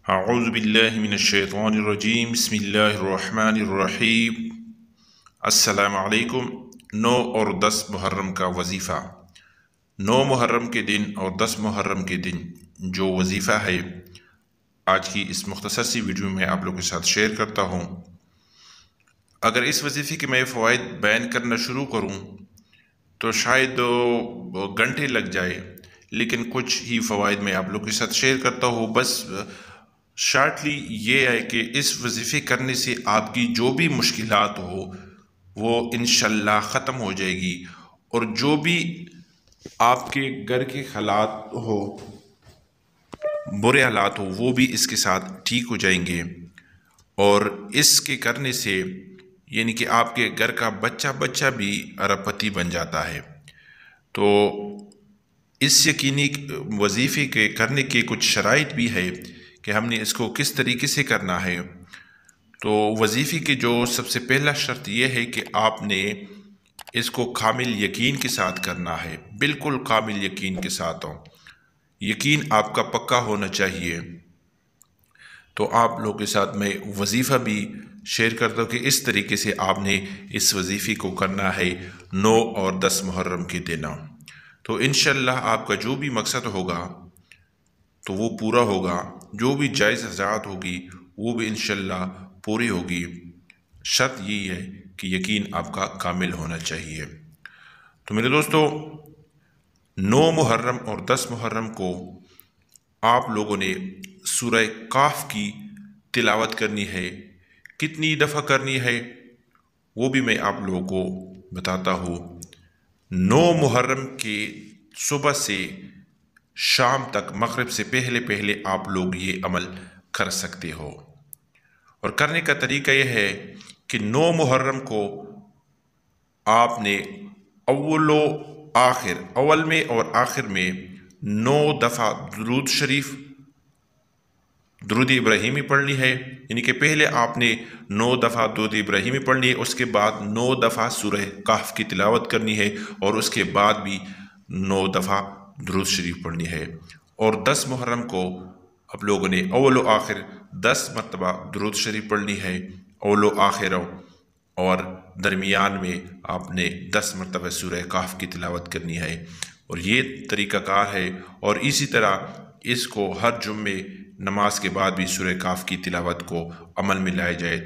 اعوذ باللہ من الشیطان الرجیم بسم اللہ الرحمن الرحیم۔ السلام علیکم۔ 9 اور 10 محرم کا وظیفہ۔ 9 محرم کے دن اور 10 محرم کے دن جو وظیفہ ہے آج کی اس مختصر سی ویڈیو میں آپ لوگوں کے ساتھ شیئر کرتا ہوں۔ اگر اس وظیفے کے میں فوائد بیان کرنا شروع کروں تو شاید گھنٹے لگ جائے، لیکن کچھ ہی فوائد میں آپ لوگوں کے ساتھ شیئر کرتا ہوں۔ بس شارٹلی یہ ہے کہ اس وظیفے کرنے سے آپ کی جو بھی مشکلات ہو وہ انشاءاللہ ختم ہو جائے گی، اور جو بھی آپ کے گھر کے حالات ہو، برے حالات ہو، وہ بھی اس کے ساتھ ٹھیک ہو جائیں گے۔ اور اس کے کرنے سے یعنی کہ آپ کے گھر کا بچہ بھی ارب پتی بن جاتا ہے۔ تو اس یقینی وظیفے کے کرنے کے کچھ شرائط بھی ہے کہ ہم نے اس کو کس طریقے سے کرنا ہے۔ تو وظیفے کی جو سب سے پہلا شرط یہ ہے کہ آپ نے اس کو کامل یقین کے ساتھ کرنا ہے، بالکل کامل یقین کے ساتھ ہو، یقین آپ کا پکا ہونا چاہیے۔ تو آپ لوگوں کے ساتھ میں وظیفہ بھی شیئر کرتا ہوں کہ اس طریقے سے آپ نے اس وظیفے کو کرنا ہے 9 اور 10 محرم کے دن۔ تو انشاءاللہ آپ کا جو بھی مقصد ہوگا تو وہ پورا ہوگا، جو بھی جائز حاجات ہوگی وہ بھی انشاءاللہ پوری ہوگی۔ شرط یہی ہے کہ یقین آپ کا کامل ہونا چاہیے۔ تو میرے دوستو، 9 محرم اور 10 محرم کو آپ لوگوں نے سورہ کاف کی تلاوت کرنی ہے۔ کتنی دفعہ کرنی ہے وہ بھی میں آپ لوگوں کو بتاتا ہوں۔ 9 محرم کے صبح سے شام تک، مغرب سے پہلے آپ لوگ یہ عمل کر سکتے ہو۔ اور کرنے کا طریقہ یہ ہے کہ 9 محرم کو آپ نے اول میں اور آخر میں 9 دفعہ درود ابراہیمی پڑھنی ہے، یعنی کہ پہلے آپ نے 9 دفعہ درود ابراہیمی پڑھنی ہے، اس کے بعد 9 دفعہ سورہ کہف کی تلاوت کرنی ہے، اور اس کے بعد بھی 9 دفعہ درود شریف پڑھنی ہے۔ اور 10 محرم کو آپ لوگوں نے اول و آخر 10 مرتبہ درود شریف پڑھنی ہے، اول و آخر، اور درمیان میں آپ نے 10 مرتبہ سورہ کہف کی تلاوت کرنی ہے۔ اور یہ طریقہ کار ہے، اور اسی طرح اس کو ہر جمعے نماز کے بعد بھی سورہ کہف کی تلاوت کو عمل میں لائے جائے تو